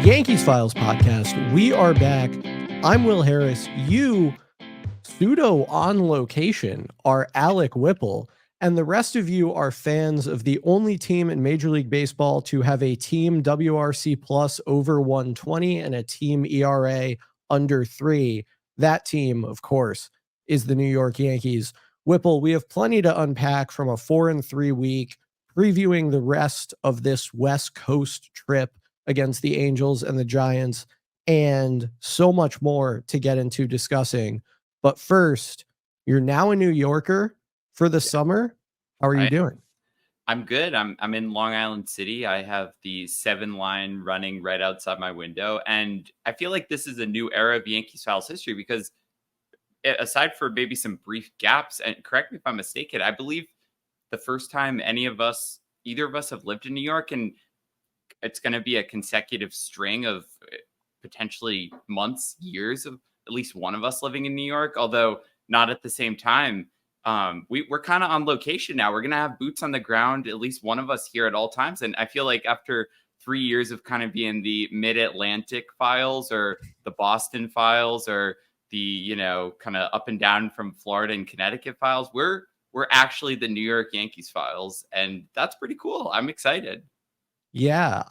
Yankees Files podcast. We are back. I'm Will Harris. You, pseudo on location, are Alec Whipple, and the rest of you are fans of the only team in Major League Baseball to have a team WRC plus over 120 and a team ERA under 3. That team, of course, is the New York Yankees. Whipple, we have plenty to unpack from a 4-3 week, previewing the rest of this West Coast trip against the Angels and the Giants, and so much more to get into discussing. But first, you're now a New Yorker for the summer. How are you doing? I'm good. I'm in Long Island City. I have the 7 line running right outside my window. And I feel like this is a new era of Yankees Files history because aside for maybe some brief gaps, and correct me if I'm mistaken, I believe the first time either of us have lived in New York, and it's going to be a consecutive string of potentially months, years of at least one of us living in New York, although not at the same time. We're kind of on location now. We're going to have boots on the ground, at least one of us here at all times. And I feel like after 3 years of kind of being the mid-Atlantic files or the Boston files or the, kind of up and down from Florida and Connecticut files, we're actually the New York Yankees files. And that's pretty cool. I'm excited. Yeah,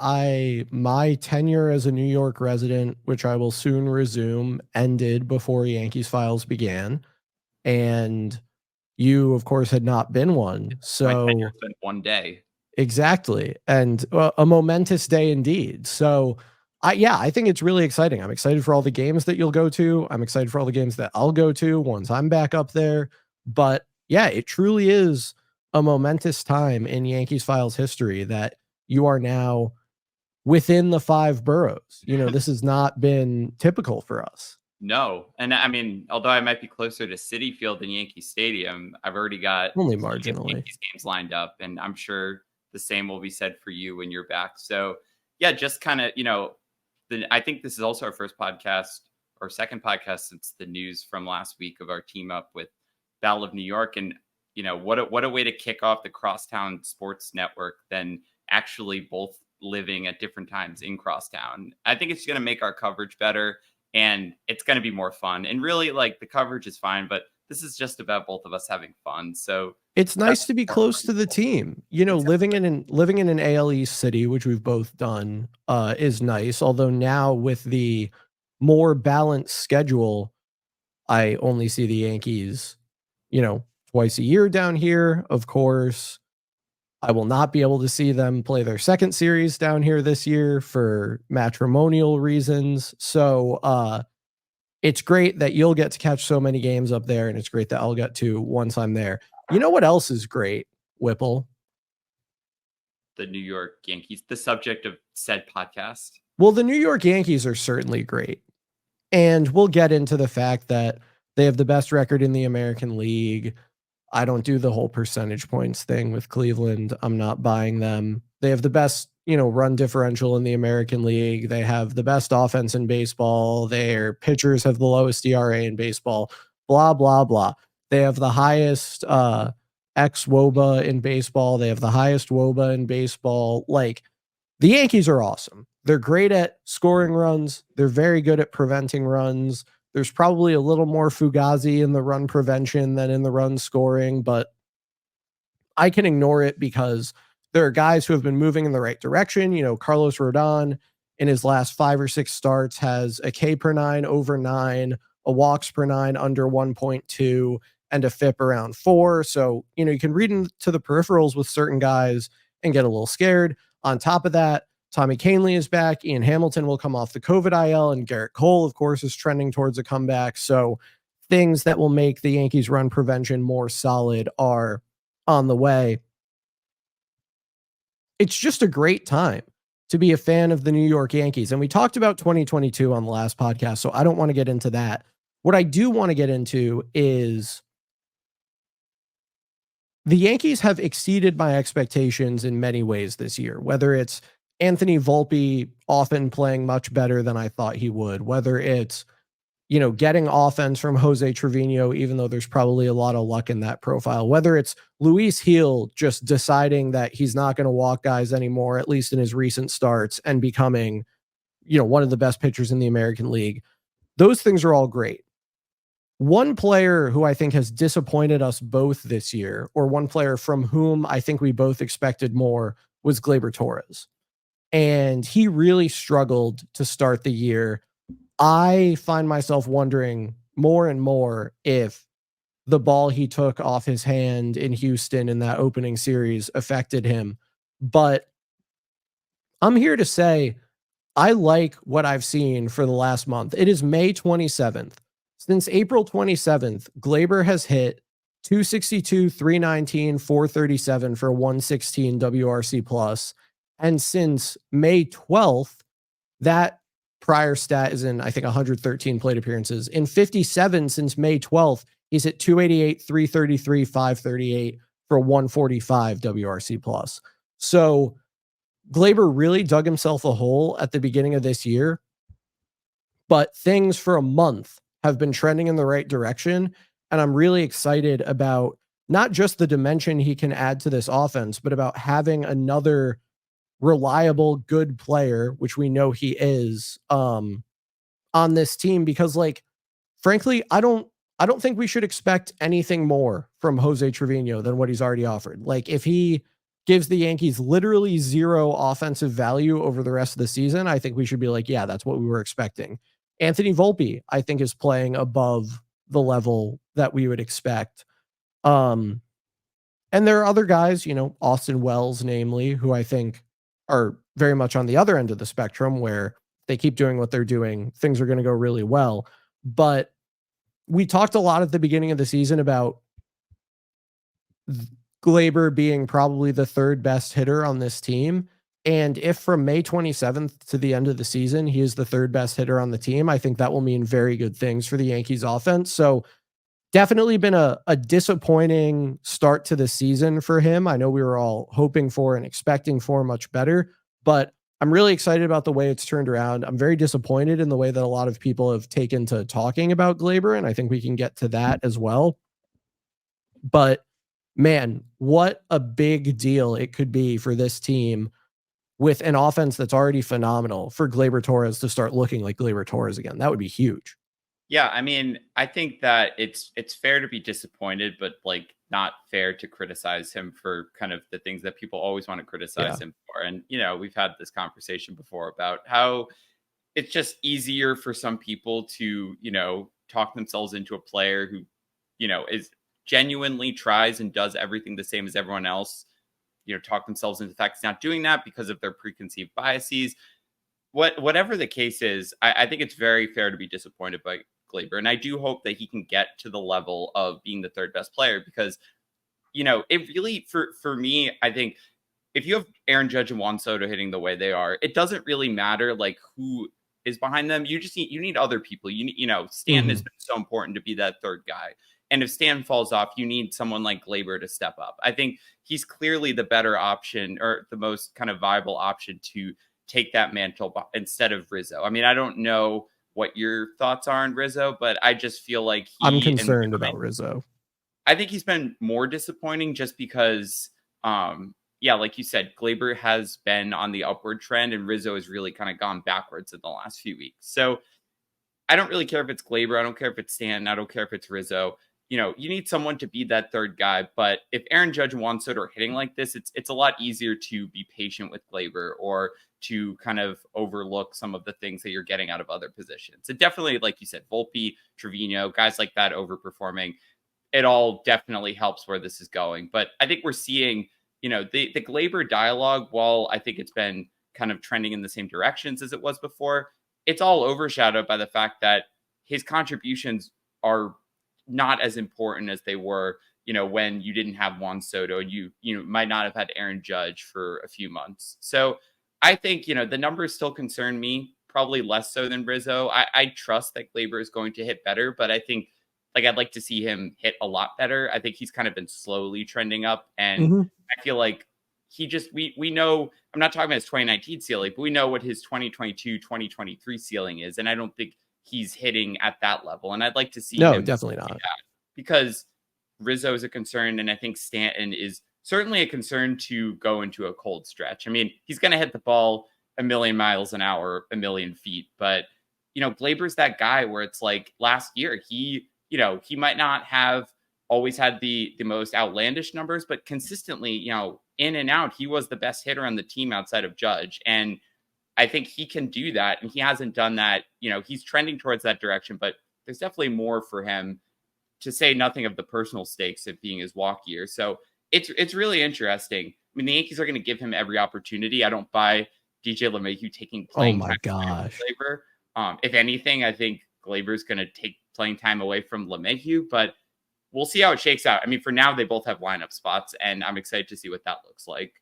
my tenure as a New York resident, which I will soon resume, ended before Yankees Files began. And you, of course, had not been one. So my tenure's been 1 day. Exactly. And a momentous day indeed. So I think it's really exciting. I'm excited for all the games that you'll go to. I'm excited for all the games that I'll go to once I'm back up there. But yeah, it truly is a momentous time in Yankees Files history that you are now within the 5 boroughs. This has not been typical for us. No. And I mean, although I might be closer to Citi Field than Yankee Stadium, I've already got only marginally Yankees games lined up, and I'm sure the same will be said for you when you're back. So yeah, just kind of, I think this is also our first podcast or second podcast since the news from last week of our team up with Battle of New York. And, what a way to kick off the Crosstown Sports Network than actually both living at different times in Crosstown. I think it's going to make our coverage better, and it's going to be more fun. And really, like, the coverage is fine, but this is just about both of us having fun. So it's nice to be close to the team. Living in an AL East city, which we've both done, is nice. Although now with the more balanced schedule, I only see the Yankees, twice a year down here. Of course, I will not be able to see them play their second series down here this year for matrimonial reasons. So it's great that you'll get to catch so many games up there, and it's great that I'll get to once I'm there. You know what else is great, Whipple? The New York Yankees, the subject of said podcast. Well, the New York Yankees are certainly great. And we'll get into the fact that they have the best record in the American League. I don't do the whole percentage points thing with Cleveland. I'm not buying them. They have the best, run differential in the American League. They have the best offense in baseball. Their pitchers have the lowest ERA in baseball, blah, blah, blah. They have the highest ex-WOBA in baseball. They have the highest WOBA in baseball. Like, the Yankees are awesome. They're great at scoring runs. They're very good at preventing runs. There's probably a little more Fugazi in the run prevention than in the run scoring, but I can ignore it because there are guys who have been moving in the right direction. Carlos Rodon in his last 5 or 6 starts has a K per 9 over 9, a walks per 9 under 1.2, and a FIP around 4. So, you can read into the peripherals with certain guys and get a little scared. On top of that, Tommy Kahnle is back. Ian Hamilton will come off the COVID IL, and Garrett Cole, of course, is trending towards a comeback. So things that will make the Yankees run prevention more solid are on the way. It's just a great time to be a fan of the New York Yankees. And we talked about 2022 on the last podcast, so I don't want to get into that. What I do want to get into is the Yankees have exceeded my expectations in many ways this year, whether it's Anthony Volpe often playing much better than I thought he would, whether it's, getting offense from Jose Trevino, even though there's probably a lot of luck in that profile, whether it's Luis Gil just deciding that he's not going to walk guys anymore, at least in his recent starts, and becoming, one of the best pitchers in the American League. Those things are all great. One player who I think has disappointed us both this year, or one player from whom I think we both expected more, was Gleyber Torres. And he really struggled to start the year. I find myself wondering more and more if the ball he took off his hand in Houston in that opening series affected him. But I'm here to say I like what I've seen for the last month. It is May 27th. Since April 27th, Gleyber has hit 262, 319, 437 for 116 WRC plus. And since May 12th, that prior stat is in, I think, 113 plate appearances. In 57 since May 12th, he's hit 288, 333, 538 for 145 WRC plus. So Gleyber really dug himself a hole at the beginning of this year, but things for a month have been trending in the right direction. And I'm really excited about not just the dimension he can add to this offense, but about having another reliable, good player, which we know he is, on this team. Because, like, frankly, I don't think we should expect anything more from Jose Trevino than what he's already offered. Like, if he gives the Yankees literally zero offensive value over the rest of the season, I think we should be like, yeah, that's what we were expecting. Anthony Volpe, I think, is playing above the level that we would expect. And there are other guys, Austin Wells, namely, who I think are very much on the other end of the spectrum, where they keep doing what they're doing, things are going to go really well. But we talked a lot at the beginning of the season about Gleyber being probably the third best hitter on this team. And if from May 27th to the end of the season, he is the third best hitter on the team, I think that will mean very good things for the Yankees offense. So definitely been a disappointing start to the season for him. I know we were all hoping for and expecting for much better, but I'm really excited about the way it's turned around. I'm very disappointed in the way that a lot of people have taken to talking about Gleyber, and I think we can get to that as well. But man, what a big deal it could be for this team with an offense that's already phenomenal for Gleyber Torres to start looking like Gleyber Torres again. That would be huge. Yeah, I mean, I think that it's fair to be disappointed, but like not fair to criticize him for kind of the things that people always want to criticize him for. And we've had this conversation before about how it's just easier for some people to, talk themselves into a player who, is genuinely tries and does everything the same as everyone else, talk themselves into the fact he's not doing that because of their preconceived biases. Whatever the case is, I think it's very fair to be disappointed by Gleyber. And I do hope that he can get to the level of being the third best player, because, it really, for me, I think if you have Aaron Judge and Juan Soto hitting the way they are, it doesn't really matter like who is behind them. You need other people. Stan has been so important to be that third guy. And if Stan falls off, you need someone like Gleyber to step up. I think he's clearly the better option, or the most kind of viable option to take that mantle instead of Rizzo. I mean, I don't know what your thoughts are on Rizzo, but I just feel like I'm concerned about Rizzo. I think he's been more disappointing just because, like you said, Gleyber has been on the upward trend and Rizzo has really kind of gone backwards in the last few weeks. So I don't really care if it's Gleyber. I don't care if it's Stanton. I don't care if it's Rizzo. You need someone to be that third guy. But if Aaron Judge and Juan Soto are hitting like this, it's a lot easier to be patient with Gleyber, or to kind of overlook some of the things that you're getting out of other positions. So definitely, like you said, Volpe, Trevino, guys like that overperforming, it all definitely helps where this is going. But I think we're seeing, the Gleyber dialogue, while I think it's been kind of trending in the same directions as it was before, it's all overshadowed by the fact that his contributions are not as important as they were, when you didn't have Juan Soto, and you might not have had Aaron Judge for a few months. So I think, the numbers still concern me, probably less so than Rizzo. I trust that Gleyber is going to hit better, but I think, I'd like to see him hit a lot better. I think he's kind of been slowly trending up, and I feel like he just, we know, I'm not talking about his 2019 ceiling, but we know what his 2022, 2023 ceiling is. And I don't think he's hitting at that level. And I'd like to see him definitely not, because Rizzo is a concern. And I think Stanton is certainly a concern to go into a cold stretch. I mean, he's going to hit the ball a million miles an hour, a million feet. But, Gleyber's that guy where it's like last year, he might not have always had the most outlandish numbers, but consistently, in and out, he was the best hitter on the team outside of Judge. And I think he can do that. And he hasn't done that. He's trending towards that direction, but there's definitely more for him, to say nothing of the personal stakes of being his walk year. So it's really interesting. I mean, the Yankees are going to give him every opportunity. I don't buy DJ LeMahieu taking playing time away from Gleyber. If anything, I think Gleyber's going to take playing time away from LeMahieu, but we'll see how it shakes out. I mean, for now, they both have lineup spots, and I'm excited to see what that looks like.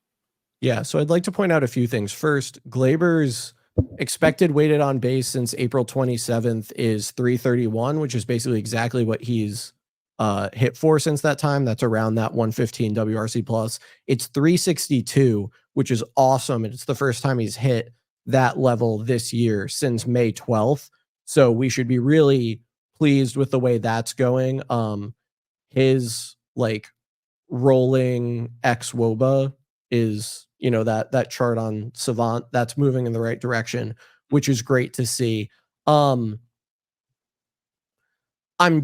Yeah, so I'd like to point out a few things. First, Gleyber's expected weighted on base since April 27th is 331, which is basically exactly what he's hit for since that time. That's around that 115 WRC plus. It's 362, which is awesome. And it's the first time he's hit that level this year since May 12th. So we should be really pleased with the way that's going. His like rolling X WOBA is, that chart on Savant, that's moving in the right direction, which is great to see. I'm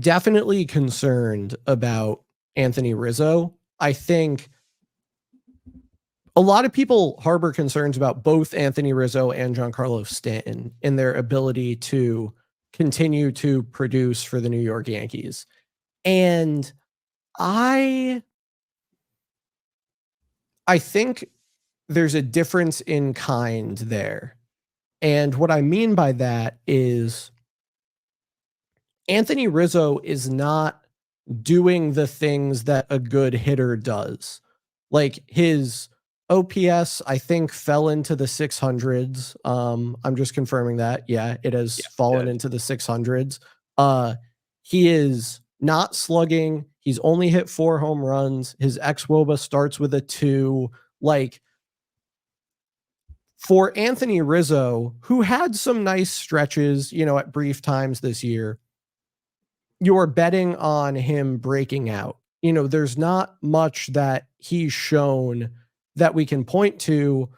definitely concerned about Anthony Rizzo. I think a lot of people harbor concerns about both Anthony Rizzo and Giancarlo Stanton in their ability to continue to produce for the New York Yankees. And I think there's a difference in kind there. And what I mean by that is Anthony Rizzo is not doing the things that a good hitter does. Like his OPS, I think, fell into the 600s. I'm just confirming that. Yeah, it has fallen into the 600s. He is not slugging. He's only hit 4 home runs. His xWOBA starts with a 2. Like, for Anthony Rizzo, who had some nice stretches, at brief times this year, you're betting on him breaking out. There's not much that he's shown that we can point to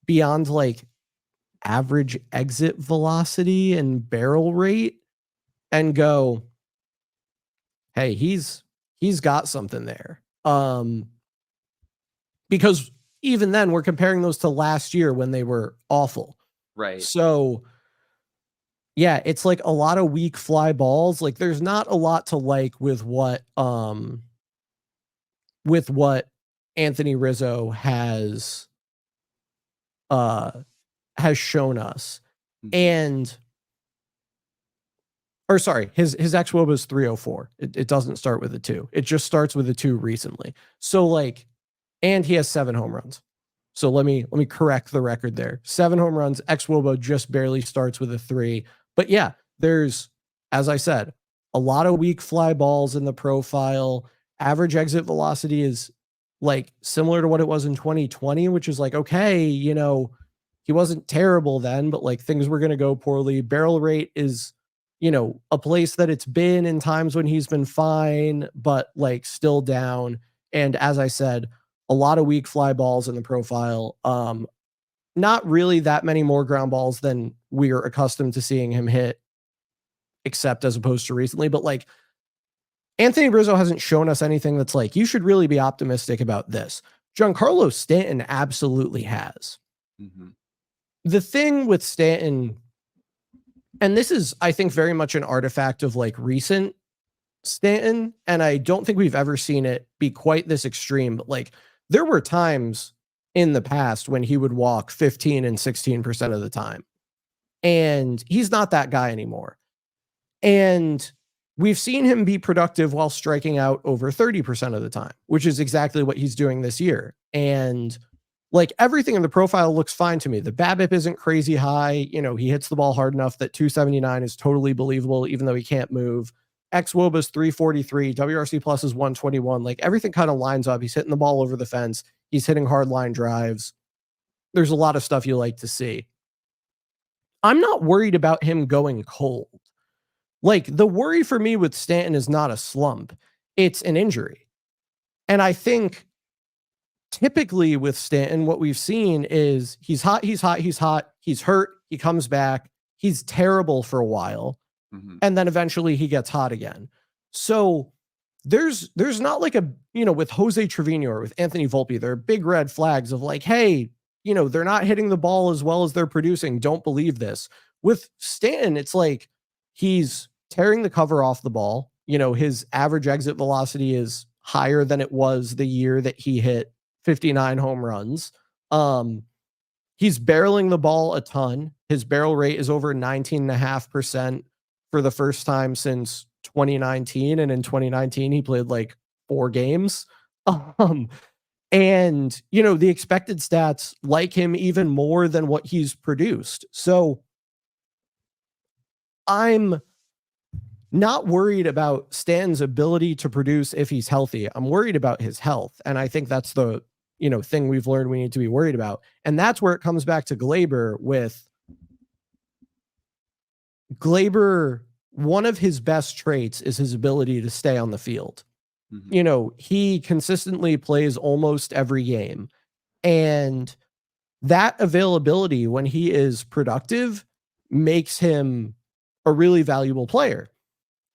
beyond like average exit velocity and barrel rate and go, hey, he's got something there. Because even then we're comparing those to last year when they were awful. Right. So yeah, it's like a lot of weak fly balls. Like there's not a lot to like with what Anthony Rizzo has shown us. And or sorry, his xWOBA is 304. It doesn't start with a 2. It just starts with a 2 recently. So like, and he has 7 home runs. So let me correct the record there. 7 home runs. xWOBA just barely starts with a 3. But yeah, there's, as I said, a lot of weak fly balls in the profile. Average exit velocity is like similar to what it was in 2020, which is like, okay, he wasn't terrible then, but like things were going to go poorly. Barrel rate is, a place that it's been in times when he's been fine, but like still down. And as I said, a lot of weak fly balls in the profile. Not really that many more ground balls than we're accustomed to seeing him hit, except as opposed to recently. But like Anthony Rizzo hasn't shown us anything that's like, you should really be optimistic about this. Giancarlo Stanton absolutely has. Mm-hmm. The thing with Stanton, and this is, I think, very much an artifact of like recent Stanton, and I don't think we've ever seen it be quite this extreme, but like there were times in the past when he would walk 15 and 16% of the time. And he's not that guy anymore. And we've seen him be productive while striking out over 30% of the time, which is exactly what he's doing this year. And like everything in the profile looks fine to me. The BABIP isn't crazy high. He hits the ball hard enough that 279 is totally believable, even though he can't move. xWOBA is 343. WRC plus is 121. Like everything kind of lines up. He's hitting the ball over the fence. He's hitting hard line drives. There's a lot of stuff you like to see. I'm not worried about him going cold. Like the worry for me with Stanton is not a slump. It's an injury. And I think typically with Stanton, what we've seen is he's hot, he's hot, he's hot, he's hurt, he comes back, he's terrible for a while, and then eventually he gets hot again. So there's not like a, with Jose Trevino or with Anthony Volpe, there are big red flags of like, hey, they're not hitting the ball as well as they're producing. Don't believe this. With Stanton, it's like he's tearing the cover off the ball. His average exit velocity is higher than it was the year that he hit 59 home runs. He's barreling the ball a ton. His barrel rate is over 19.5% for the first time since 2019. And in 2019, he played like 4 games. And, the expected stats like him even more than what he's produced. So I'm not worried about Stan's ability to produce if he's healthy. I'm worried about his health. And I think that's the, thing we've learned we need to be worried about. And that's where it comes back to Gleyber with Gleyber. One of his best traits is his ability to stay on the field. He consistently plays almost every game. And that availability when he is productive makes him a really valuable player.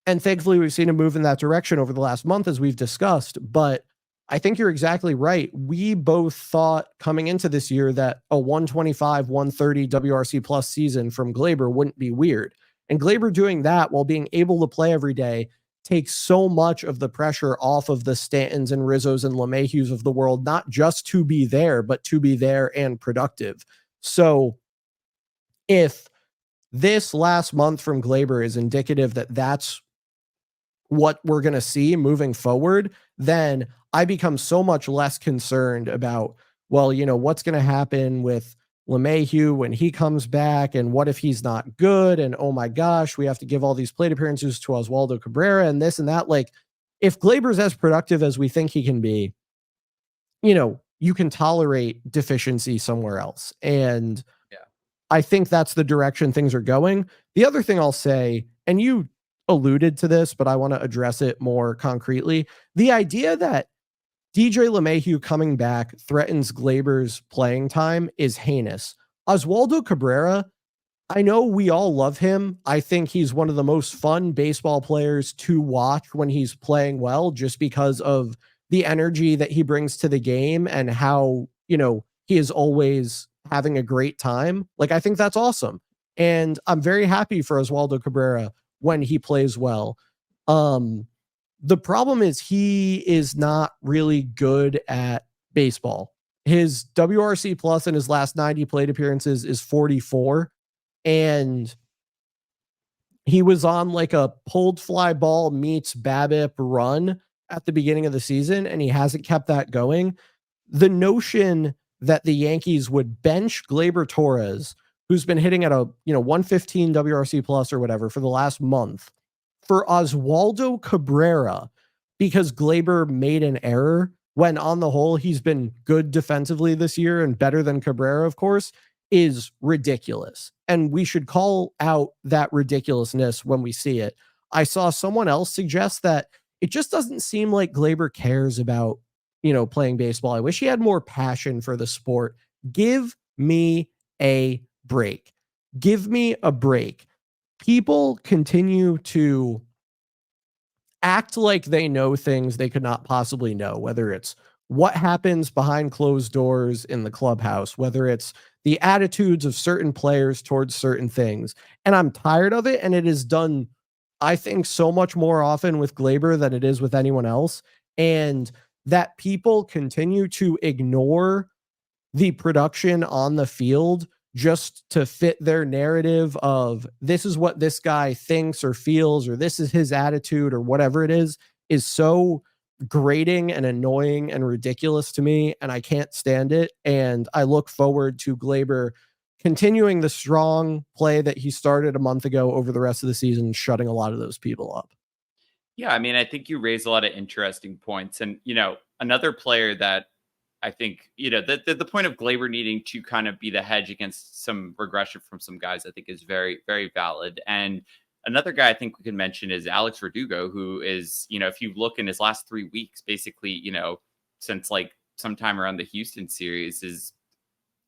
And thankfully, we've seen him move in that direction over the last month, as we've discussed. But I think you're exactly right. We both thought coming into this year that a 125, 130 WRC plus season from Gleyber wouldn't be weird. And Gleyber doing that while being able to play every day takes so much of the pressure off of the Stantons and Rizzos and LeMahieus of the world, not just to be there, but to be there and productive. So if this last month from Gleyber is indicative that that's what we're going to see moving forward, then I become so much less concerned about, well, what's going to happen with LeMahieu when he comes back, and what if he's not good, and oh my gosh, we have to give all these plate appearances to Oswaldo Cabrera and this and that. Like, if Gleyber's as productive as we think he can be, you can tolerate deficiency somewhere else. And I think that's the direction things are going. The other thing I'll say, and you alluded to this, but I want to address it more concretely. The idea that DJ LeMahieu coming back threatens Gleyber's playing time is heinous. Oswaldo Cabrera, I know we all love him. I think he's one of the most fun baseball players to watch when he's playing well, just because of the energy that he brings to the game and how, he is always having a great time. Like, I think that's awesome. And I'm very happy for Oswaldo Cabrera when he plays well. The problem is he is not really good at baseball. His WRC plus in his last 90 plate appearances is 44. And he was on like a pulled fly ball meets BABIP run at the beginning of the season, and he hasn't kept that going. The notion that the Yankees would bench Gleyber Torres, who's been hitting at a 115 WRC plus or whatever for the last month, for Oswaldo Cabrera because Gleyber made an error, when on the whole he's been good defensively this year and better than Cabrera, of course, is ridiculous. And we should call out that ridiculousness when we see it. I saw someone else suggest that it just doesn't seem like Gleyber cares about, playing baseball. I wish he had more passion for the sport. Give me a break. Give me a break. People continue to act like they know things they could not possibly know, whether it's what happens behind closed doors in the clubhouse, whether it's the attitudes of certain players towards certain things. And I'm tired of it. And it is done, I think, so much more often with Gleyber than it is with anyone else. And that people continue to ignore the production on the field just to fit their narrative of this is what this guy thinks or feels, or this is his attitude, or whatever it is so grating and annoying and ridiculous to me. And I can't stand it. And I look forward to Gleyber continuing the strong play that he started a month ago over the rest of the season, shutting a lot of those people up. Yeah, I mean, I think you raise a lot of interesting points. And, another player that I think, the point of Gleyber needing to kind of be the hedge against some regression from some guys, I think is very, very valid. And another guy I think we can mention is Alex Verdugo, who is, if you look in his last 3 weeks, basically, since sometime around the Houston series, is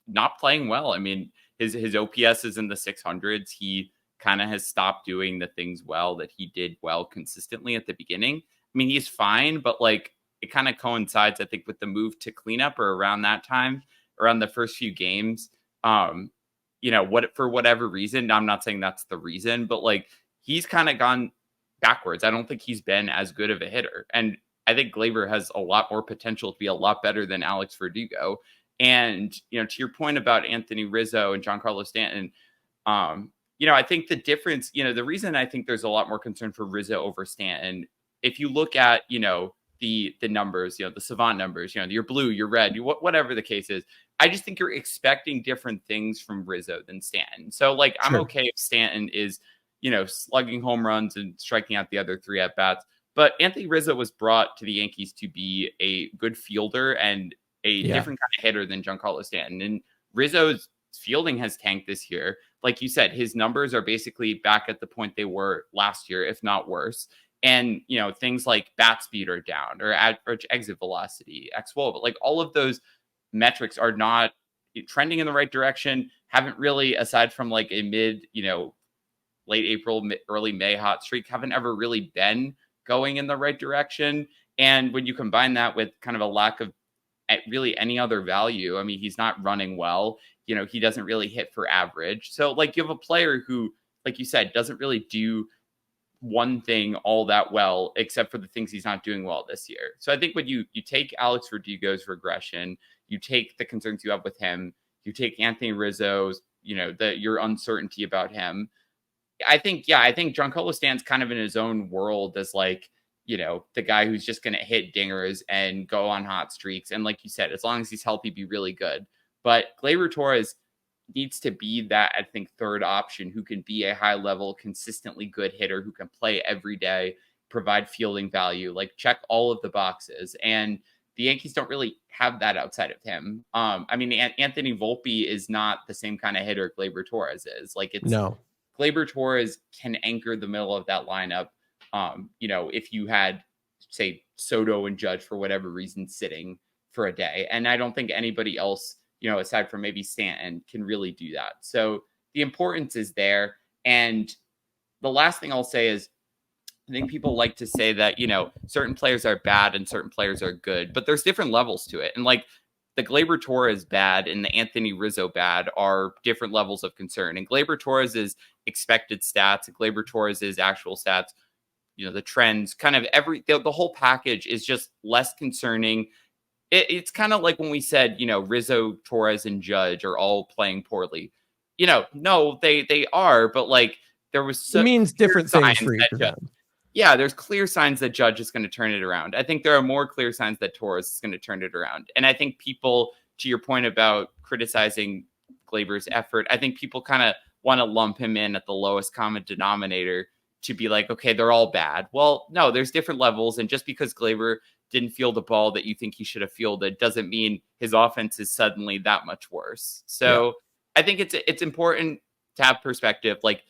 not playing well. I mean, his OPS is in the 600s. He kind of has stopped doing the things well that he did well consistently at the beginning. I mean, he's fine, but like it kind of coincides, I think, with the move to cleanup or around that time, around the first few games. What for whatever reason, I'm not saying that's the reason, but like he's kind of gone backwards. I don't think he's been as good of a hitter. And I think Gleyber has a lot more potential to be a lot better than Alex Verdugo. And, to your point about Anthony Rizzo and Giancarlo Stanton, I think the difference, the reason I think there's a lot more concern for Rizzo over Stanton, if you look at, the numbers, the savant numbers, your blue, your red, whatever the case is, I just think you're expecting different things from Rizzo than Stanton. So like, I'm okay if Stanton is, slugging home runs and striking out the other 3 at bats. But Anthony Rizzo was brought to the Yankees to be a good fielder and a different kind of hitter than Giancarlo Stanton. And Rizzo's fielding has tanked this year. Like you said, his numbers are basically back at the point they were last year, if not worse. And, things like bat speed are down, or average exit velocity, xWOBA, like all of those metrics are not trending in the right direction. Haven't really, aside from like a late April, early May hot streak, haven't ever really been going in the right direction. And when you combine that with kind of a lack of really any other value, I mean, he's not running well. He doesn't really hit for average. So like you have a player who, like you said, doesn't really do one thing all that well, except for the things he's not doing well this year. So I think when you take Alex Verdugo's regression, you take the concerns you have with him, you take Anthony Rizzo's, your uncertainty about him. I think Giancarlo Stanton's kind of in his own world as like, the guy who's just going to hit dingers and go on hot streaks. And like you said, as long as he's healthy, be really good. But Gleyber Torres needs to be that, I think, third option who can be a high level, consistently good hitter who can play every day, provide fielding value, like check all of the boxes. And the Yankees don't really have that outside of him. I mean, Anthony Volpe is not the same kind of hitter Gleyber Torres is. Like Gleyber Torres can anchor the middle of that lineup. If you had, say, Soto and Judge for whatever reason sitting for a day. And I don't think anybody else, aside from maybe Stanton, can really do that. So the importance is there. And the last thing I'll say is, I think people like to say that, certain players are bad and certain players are good, but there's different levels to it. And like the Gleyber Torres bad and the Anthony Rizzo bad are different levels of concern. And Gleyber Torres' expected stats, and Gleyber Torres' actual stats, the trends, kind of the whole package is just less concerning. It's kind of like when we said, Rizzo, Torres, and Judge are all playing poorly. No, they are, but like there was it means different things for each of them. Yeah, there's clear signs that Judge is going to turn it around. I think there are more clear signs that Torres is going to turn it around. And I think people, to your point about criticizing Gleyber's effort, I think people kind of want to lump him in at the lowest common denominator to be like, okay, they're all bad. Well, no, there's different levels. And just because Gleyber didn't field the ball that you think he should have fielded doesn't mean his offense is suddenly that much worse. So I think it's important to have perspective. Like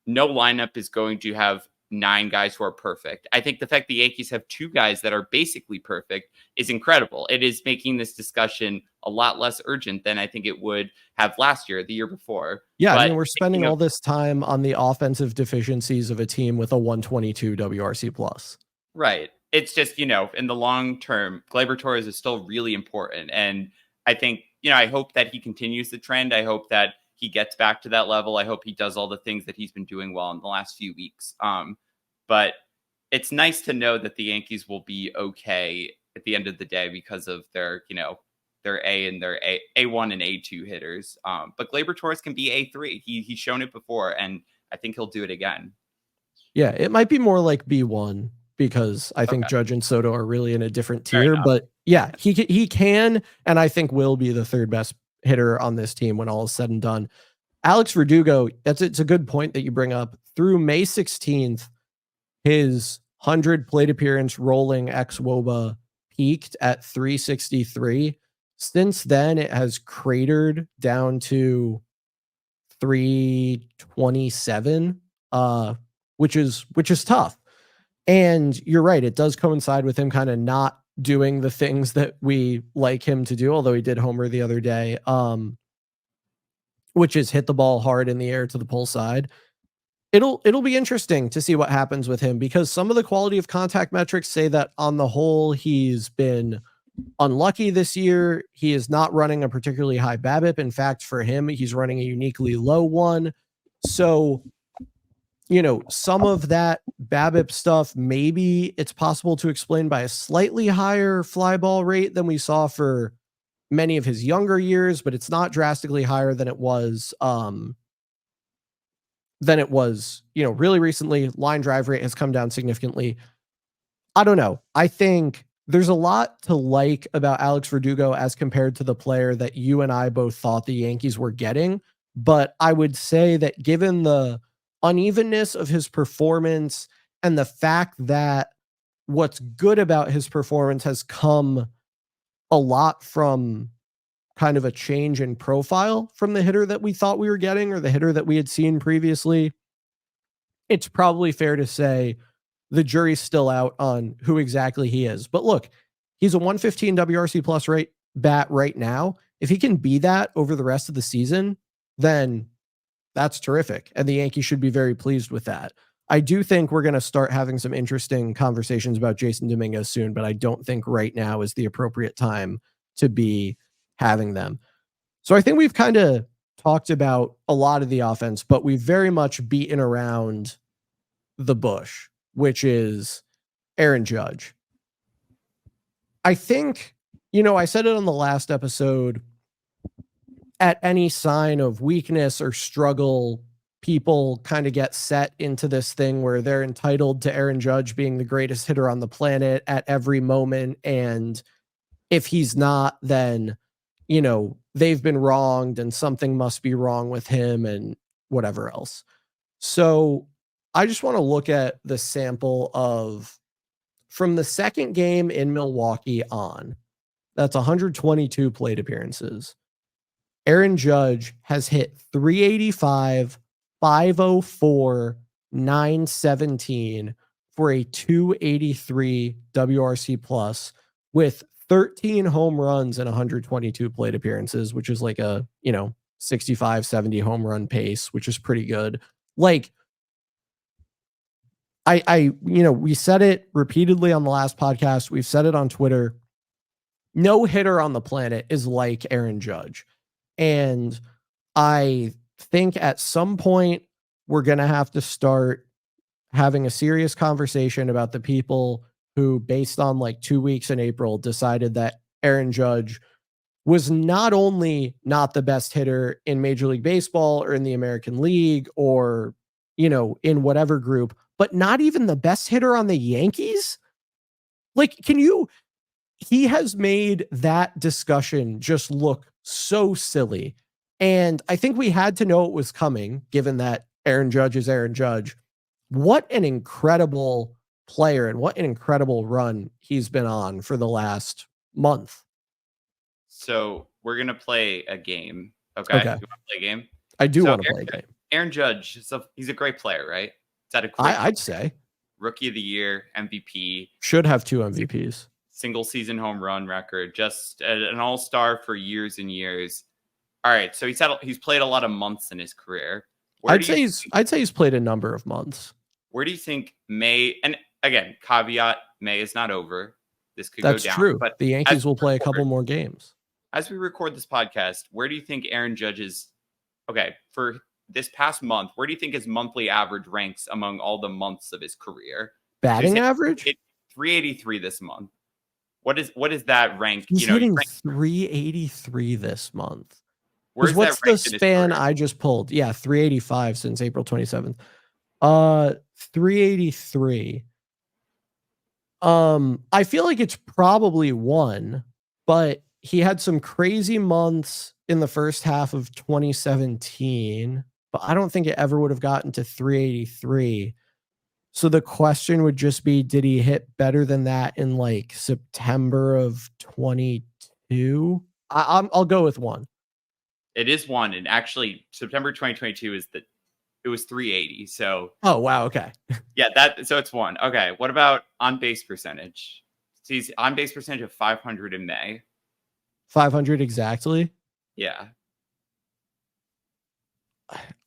no lineup is going to have 9 guys who are perfect. I think the fact the Yankees have 2 guys that are basically perfect is incredible. It is making this discussion a lot less urgent than I think it would have last year, the year before. Yeah, but, I mean, we're spending all this time on the offensive deficiencies of a team with a 122 WRC plus. Right. It's just, in the long term, Gleyber Torres is still really important. And I think, I hope that he continues the trend. I hope that he gets back to that level. I hope he does all the things that he's been doing well in the last few weeks. But it's nice to know that the Yankees will be okay at the end of the day because of their, their A and their A1 and A2 hitters. But Gleyber Torres can be A3. He's shown it before, and I think he'll do it again. Yeah, it might be more like B1 because I think Judge and Soto are really in a different tier. But yeah, he can, and I think will be the third best hitter on this team when all is said and done. Alex Verdugo, it's a good point that you bring up. Through May 16th, his 100 plate appearance rolling xWOBA peaked at 363. Since then, it has cratered down to 327, which is tough. And you're right, it does coincide with him kind of not doing the things that we like him to do, although he did homer the other day, which is hit the ball hard in the air to the pull side. It'll be interesting to see what happens with him, because some of the quality of contact metrics say that on the whole he's been unlucky this year. He is not running a particularly high BABIP. In fact, for him, he's running a uniquely low one. So, some of that BABIP stuff, maybe it's possible to explain by a slightly higher fly ball rate than we saw for many of his younger years, but it's not drastically higher than it was really recently. Line drive rate has come down significantly. I don't know. I think there's a lot to like about Alex Verdugo as compared to the player that you and I both thought the Yankees were getting. But I would say that given the unevenness of his performance and the fact that what's good about his performance has come a lot from kind of a change in profile from the hitter that we thought we were getting, or the hitter that we had seen previously, it's probably fair to say the jury's still out on who exactly he is. But look, he's a 115 WRC plus rate bat right now. If he can be that over the rest of the season, then that's terrific. And the Yankees should be very pleased with that. I do think we're going to start having some interesting conversations about Jason Dominguez soon, but I don't think right now is the appropriate time to be having them. So I think we've kind of talked about a lot of the offense, but we've very much beaten around the bush, which is Aaron Judge. I think, I said it on the last episode, at any sign of weakness or struggle, people kind of get set into this thing where they're entitled to Aaron Judge being the greatest hitter on the planet at every moment. And if he's not, then, they've been wronged and something must be wrong with him and whatever else. So I just want to look at the sample of from the second game in Milwaukee on. That's 122 plate appearances. Aaron Judge has hit 385, 504, 917 for a 283 WRC plus with 13 home runs and 122 plate appearances, which is like a, 65, 70 home run pace, which is pretty good. Like, we said it repeatedly on the last podcast. We've said it on Twitter. No hitter on the planet is like Aaron Judge. And I think at some point we're going to have to start having a serious conversation about the people who, based on like 2 weeks in April, decided that Aaron Judge was not only not the best hitter in Major League Baseball or in the American League or, in whatever group, but not even the best hitter on the Yankees. Like, he has made that discussion just look so silly. And I think we had to know it was coming, given that Aaron Judge is Aaron Judge. What an incredible player and what an incredible run he's been on for the last month. So we're going to play a game. Okay. You want to play a game? I do want to play a game. Aaron Judge, he's a great player, right? Is that a great I'd say. Rookie of the Year, MVP. Should have 2 MVPs. Single season home run record, just an all-star for years and years. All right, so he's played a lot of months in his career. I'd say he's played a number of months. Where do you think May, and again, caveat, May is not over. This could That's go down. True. But the Yankees will play a couple more games. As we record this podcast, where do you think Aaron Judge's, for this past month, where do you think his monthly average ranks among all the months of his career? Batting average? 383 this month. What is that rank? He's hitting 383 this month. What's the span I just pulled? Yeah, 385 since April 27th. 383. I feel like it's probably 1, but he had some crazy months in the first half of 2017, but I don't think it ever would have gotten to 383. So the question would just be, did he hit better than that in like September of 22? I'll go with 1. It is 1. And actually September 2022 it was 380. So, oh, wow. Okay. Yeah, so it's 1. Okay. What about on base percentage? So he's on base percentage of 500 in May. 500 exactly. Yeah.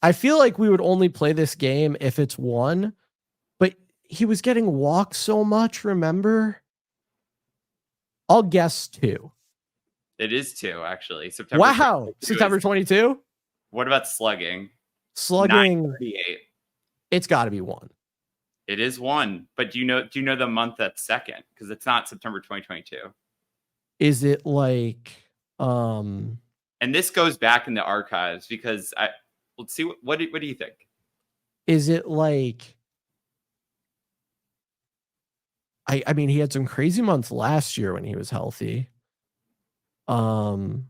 I feel like we would only play this game if it's 1, but he was getting walked so much, remember? I'll guess 2. It is 2, actually. Wow. September 22? What about slugging? Slugging. 938. It's got to be 1. It is 1, but do you know the month that's second? Because it's not September 2022. Is it like And this goes back in the archives because let's see what do you think? Is it like I mean, he had some crazy months last year when he was healthy. Obviously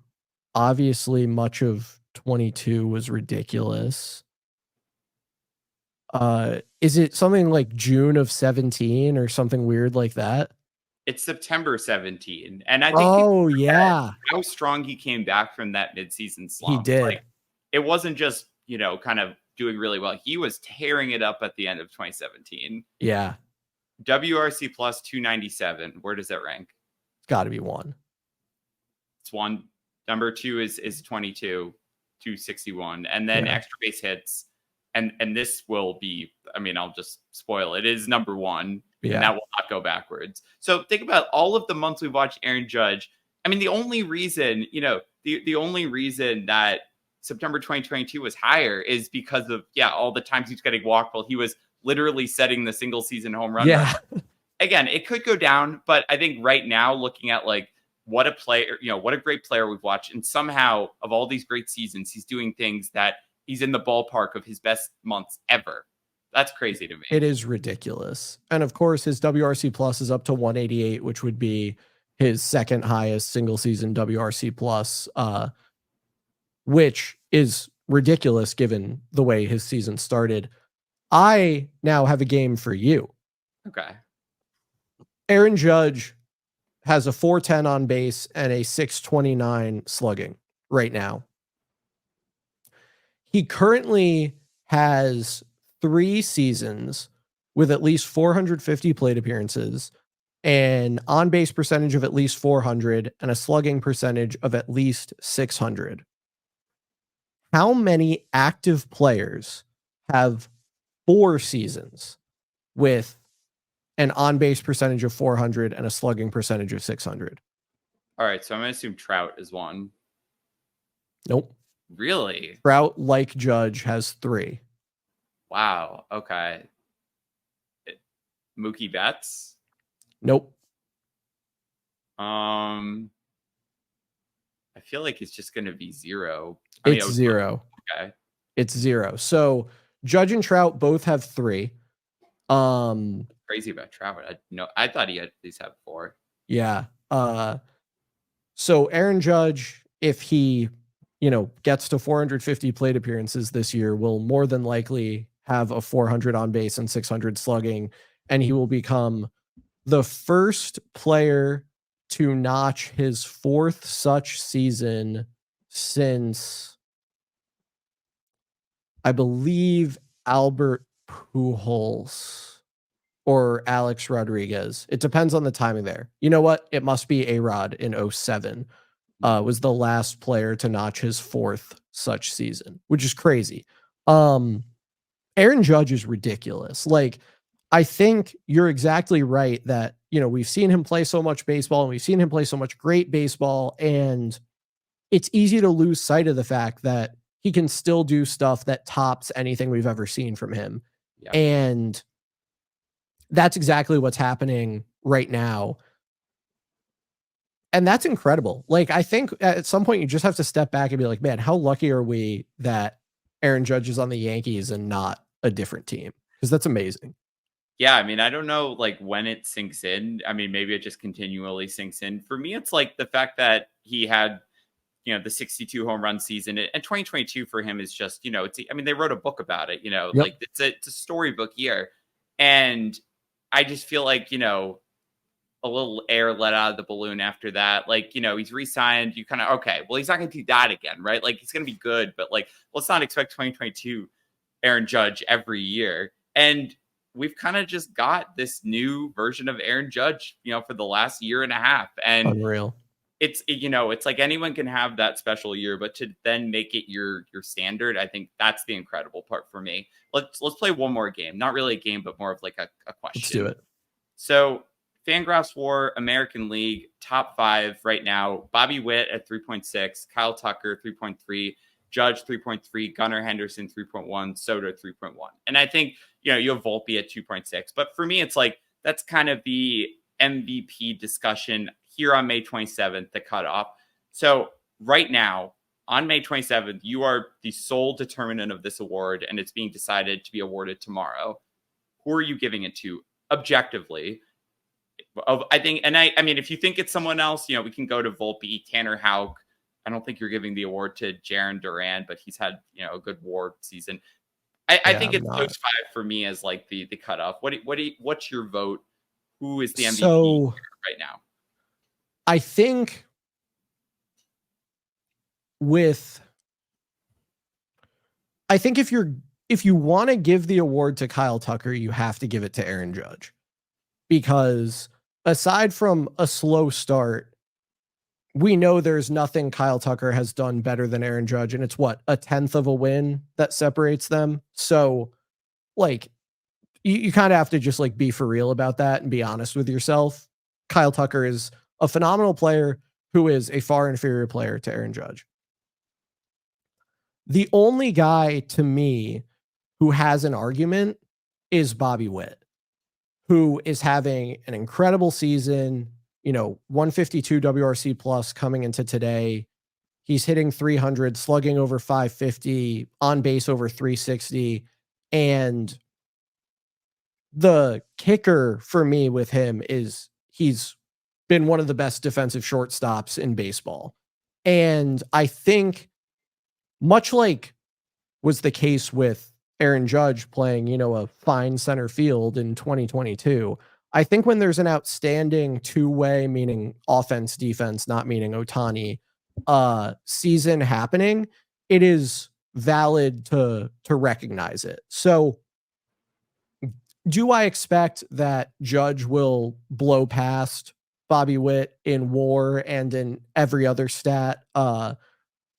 much of 22 was ridiculous. Is it something like June of 17 or something weird like that? It's September 17. And I think how strong he came back from that midseason slump. He did. Like, it wasn't just, kind of doing really well. He was tearing it up at the end of 2017. Yeah. WRC plus 297. Where does that rank? It's got to be 1. It's 1. Number 2 is 22, 261. And then extra base hits. And this will be, I mean, I'll just spoil it. It is number 1. Yeah. And that will not go backwards. So think about all of the months we've watched Aaron Judge. I mean, the only reason, the only reason that September 2022 was higher is because of, all the times he's getting walked while he was literally setting the single season home run. Yeah. Again, it could go down, but I think right now, looking at like what a player, what a great player we've watched. And somehow of all these great seasons, he's doing things that he's in the ballpark of his best months ever. That's crazy to me. It is ridiculous. And of course, his WRC plus is up to 188, which would be his second highest single season WRC plus, which is ridiculous given the way his season started. I now have a game for you. Okay. Aaron Judge has a 410 on base and a 629 slugging right now. He currently has 3 seasons with at least 450 plate appearances, an on-base percentage of at least 400, and a slugging percentage of at least 600. How many active players have 4 seasons with an on-base percentage of 400 and a slugging percentage of 600? All right, so I'm going to assume Trout is 1. Nope. Really? Trout, like Judge, has 3. Wow. Okay. Mookie Betts? Nope. I feel like it's just going to be 0. It's 0. Okay. It's 0. So Judge and Trout both have 3. Crazy about Trout. I thought he had at least have 4. Yeah. So Aaron Judge, if he, gets to 450 plate appearances this year, will more than likely have a 400 on base and 600 slugging, and he will become the first player to notch his 4th such season since, I believe, Albert Pujols or Alex Rodriguez. It depends on the timing there. You know what? It must be A-Rod in 07. Was the last player to notch his 4th such season, which is crazy. Aaron Judge is ridiculous. Like, I think you're exactly right that, we've seen him play so much baseball and we've seen him play so much great baseball, and it's easy to lose sight of the fact that he can still do stuff that tops anything we've ever seen from him. Yeah. And that's exactly what's happening right now. And that's incredible. Like, I think at some point you just have to step back and be like, man, how lucky are we that Aaron Judge is on the Yankees and not a different team? Because that's amazing. Yeah, I mean, I don't know like when it sinks in. I mean, maybe it just continually sinks in. For me, it's like the fact that he had, the 62 home run season, and 2022 for him is just, they wrote a book about it, yep. Like it's a storybook year. And I just feel like, a little air let out of the balloon after that. Like, he's re-signed. You kind of, okay, well, he's not going to do that again, right? Like, he's going to be good, but like, let's not expect 2022 Aaron Judge every year. And we've kind of just got this new version of Aaron Judge, for the last year and a half. And Unreal. it's like anyone can have that special year, but to then make it your standard, I think that's the incredible part for me. Let's play one more game. Not really a game, but more of like a question. Let's do it. So Fangraphs War, American League, top 5 right now. Bobby Witt at 3.6, Kyle Tucker 3.3, Judge 3.3, Gunnar Henderson 3.1, Soto 3.1. And I think, you have Volpe at 2.6. But for me, it's like that's kind of the MVP discussion here on May 27th, the cutoff. So right now, on May 27th, you are the sole determinant of this award, and it's being decided to be awarded tomorrow. Who are you giving it to objectively? I think, and I mean, if you think it's someone else, we can go to Volpe, Tanner Houck. I don't think you're giving the award to Jaron Duran, but he's had, a good WAR season. I think it's those 5 for me as like the cutoff. What's your vote? Who is the MVP right now? I think if you want to give the award to Kyle Tucker, you have to give it to Aaron Judge, because aside from a slow start, we know there's nothing Kyle Tucker has done better than Aaron Judge, and it's what, a 10th of a win that separates them. So like you kind of have to just like be for real about that and be honest with yourself. Kyle Tucker is a phenomenal player who is a far inferior player to Aaron Judge. The only guy to me who has an argument is Bobby Witt, who is having an incredible season, 152 WRC plus coming into today. He's hitting 300, slugging over 550, on base over 360. And the kicker for me with him is he's been one of the best defensive shortstops in baseball. And I think, much like was the case with Aaron Judge playing, a fine center field in 2022, I think when there's an outstanding two-way, meaning offense, defense, not meaning Ohtani, season happening, it is valid to recognize it. So do I expect that Judge will blow past Bobby Witt in WAR and in every other stat, to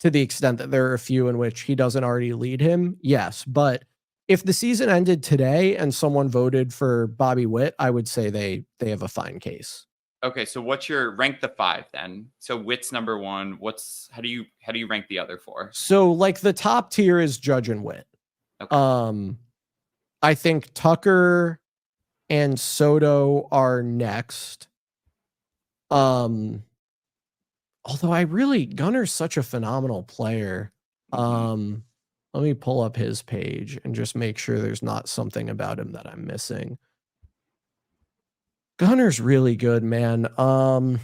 the extent that there are a few in which he doesn't already lead him? Yes. But if the season ended today and someone voted for Bobby Witt, I would say they have a fine case. Okay, so what's your rank the 5 then? So Witt's number 1. How do you rank the other 4? So like the top tier is Judge and Witt. Okay. I think Tucker and Soto are next. Although Gunner's such a phenomenal player. Let me pull up his page and just make sure there's not something about him that I'm missing. Gunner's really good, man. And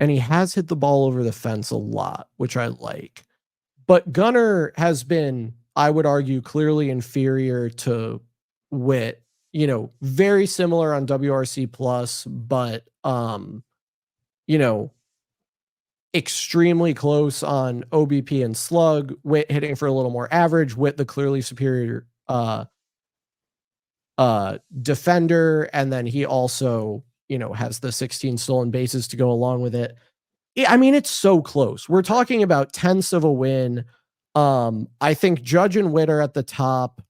he has hit the ball over the fence a lot, which I like. But Gunner has been, I would argue, clearly inferior to Witt. Very similar on WRC plus, but extremely close on OBP and slug. Witt hitting for a little more average. Witt the clearly superior defender, and then he also has the 16 stolen bases to go along with it. I mean, it's so close. We're talking about tenths of a win. I think Judge and Witt are at the top,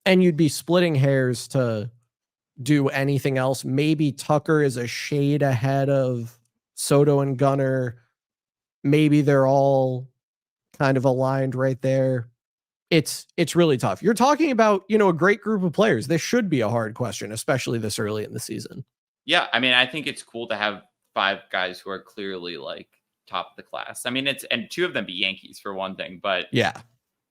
and you'd be splitting hairs to do anything else. Maybe Tucker is a shade ahead of Soto and Gunner. Maybe they're all kind of aligned right there. It's really tough. You're talking about, a great group of players. This should be a hard question, especially this early in the season. Yeah, I mean, I think it's cool to have 5 guys who are clearly like top of the class. I mean, and 2 of them be Yankees for one thing, but yeah,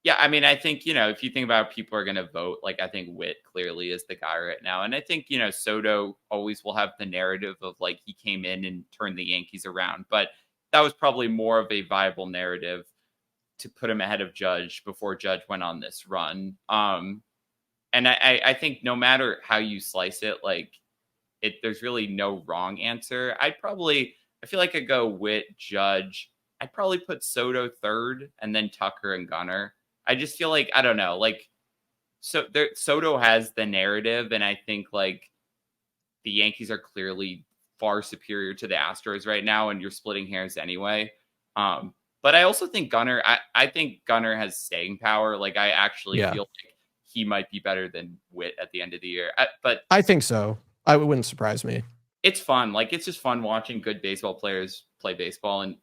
I mean, I think, if you think about people are going to vote, like I think Witt clearly is the guy right now. And I think, Soto always will have the narrative of like he came in and turned the Yankees around, but that was probably more of a viable narrative to put him ahead of Judge before Judge went on this run. And I think no matter how you slice it, like there's really no wrong answer. I feel like I'd go Witt, Judge. I'd probably put Soto 3rd and then Tucker and Gunner. I just feel like, I don't know, like, Soto has the narrative, and I think like the Yankees are clearly far superior to the Astros right now, and you're splitting hairs anyway. Um, but I also think I think Gunnar has staying power. Like, I actually Yeah, feel like he might be better than Witt at the end of the year. But I think so. It wouldn't surprise me. it's fun. Like, it's just fun watching good baseball players play baseball, and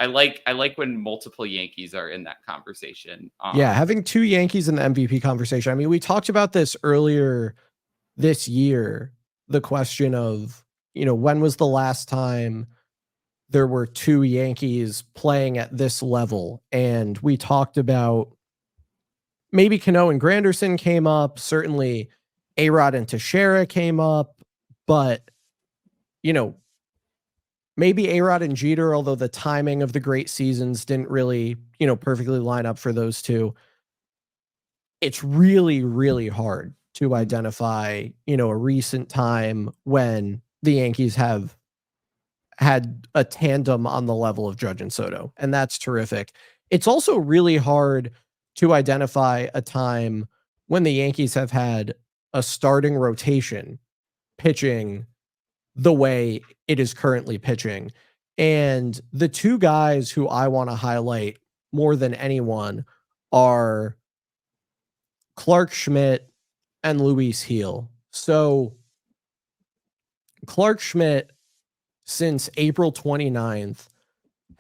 I like when multiple Yankees are in that conversation. Yeah, having two Yankees in the MVP conversation. I mean, we talked about this earlier this year. The question of, when was the last time there were two Yankees playing at this level? And we talked about maybe Cano and Granderson came up. Certainly A-Rod and Teixeira came up. But, maybe A-Rod and Jeter, although the timing of the great seasons didn't really, perfectly line up for those two. It's really, really hard to identify, a recent time when the Yankees have had a tandem on the level of Judge and Soto, and that's terrific. It's also really hard to identify a time when the Yankees have had a starting rotation pitching the way it is currently pitching. And the two guys who I want to highlight more than anyone are Clark Schmidt and Luis Heel. So Clark Schmidt, since April 29th,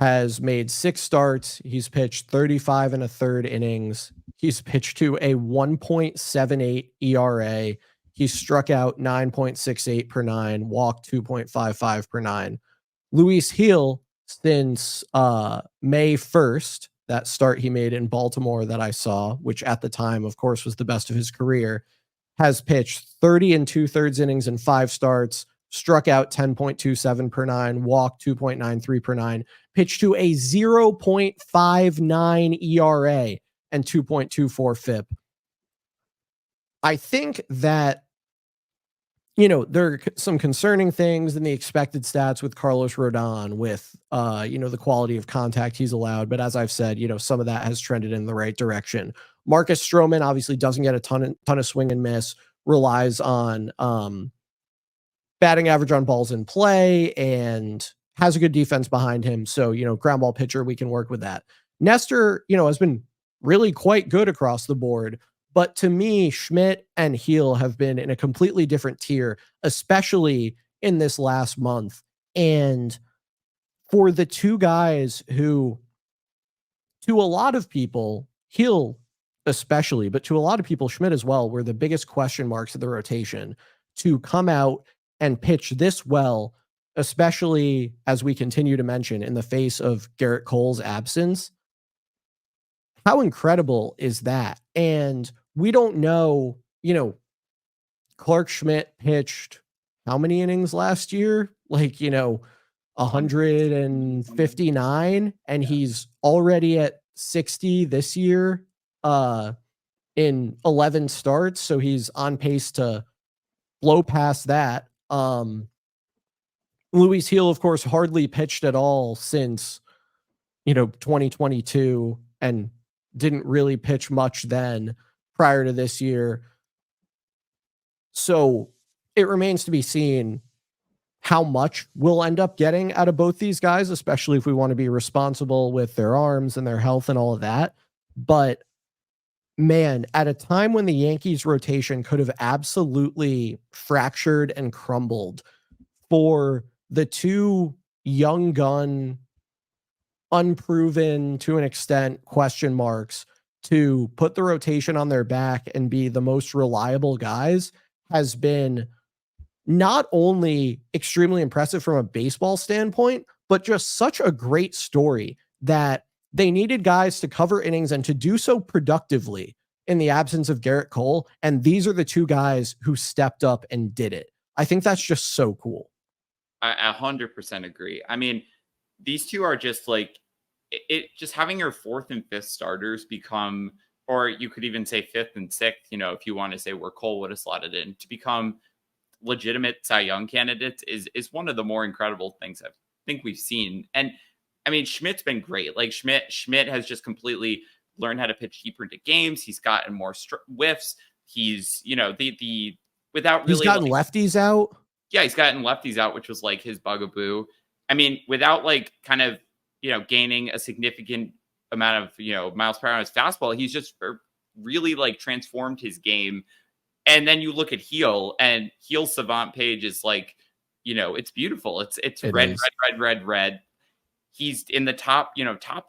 has made 6 starts. He's pitched 35 and a third innings. He's pitched to a 1.78 ERA. He's struck out 9.68 per nine, walked 2.55 per nine. Luis Heel, since May 1st, that start he made in Baltimore that I saw, which at the time, of course, was the best of his career, has pitched 30 and 2/3 innings in 5 starts, struck out 10.27 per nine, walked 2.93 per nine, pitched to a 0.59 ERA and 2.24 FIP. I think that, there are some concerning things in the expected stats with Carlos Rodon, with, the quality of contact he's allowed. But as I've said, some of that has trended in the right direction. Marcus Stroman obviously doesn't get a ton of swing and miss, relies on batting average on balls in play, and has a good defense behind him. So, ground ball pitcher, we can work with that. Nestor, has been really quite good across the board. But to me, Schmidt and Heel have been in a completely different tier, especially in this last month. And for the two guys who, to a lot of people, Heel especially, but to a lot of people, Schmidt as well, were the biggest question marks of the rotation, to come out and pitch this well, especially as we continue to mention in the face of Garrett Cole's absence. How incredible is that? And we don't know, Clark Schmidt pitched how many innings last year? Like, 159, and he's already at 60 this year in 11 starts. So he's on pace to blow past that. Luis Heel, of course, hardly pitched at all since, 2022, and didn't really pitch much then prior to this year. So it remains to be seen how much we'll end up getting out of both these guys, especially if we want to be responsible with their arms and their health and all of that. But man, at a time when the Yankees rotation could have absolutely fractured and crumbled, for the two young gun, unproven to an extent question marks to put the rotation on their back and be the most reliable guys, has been not only extremely impressive from a baseball standpoint, but just such a great story that they needed guys to cover innings and to do so productively in the absence of Garrett Cole. And these are the two guys who stepped up and did it. I think that's just so cool. I 100% agree. I mean, these two are just like, it just having your fourth and fifth starters become, or you could even say fifth and sixth, if you want to say where Cole would have slotted in, to become legitimate Cy Young candidates is one of the more incredible things I think we've seen. And I mean, Schmidt's been great. Like Schmidt has just completely learned how to pitch deeper into games. He's gotten more whiffs. He's, the without He's really gotten like, lefties out. yeah, he's gotten lefties out, which was like his bugaboo. I mean, without like kind of, gaining a significant amount of, miles per hour on his fastball, he's just really like transformed his game. And then you look at Heel Savant page is like, it's beautiful. It's It red, is. red, red, red, red. He's in the top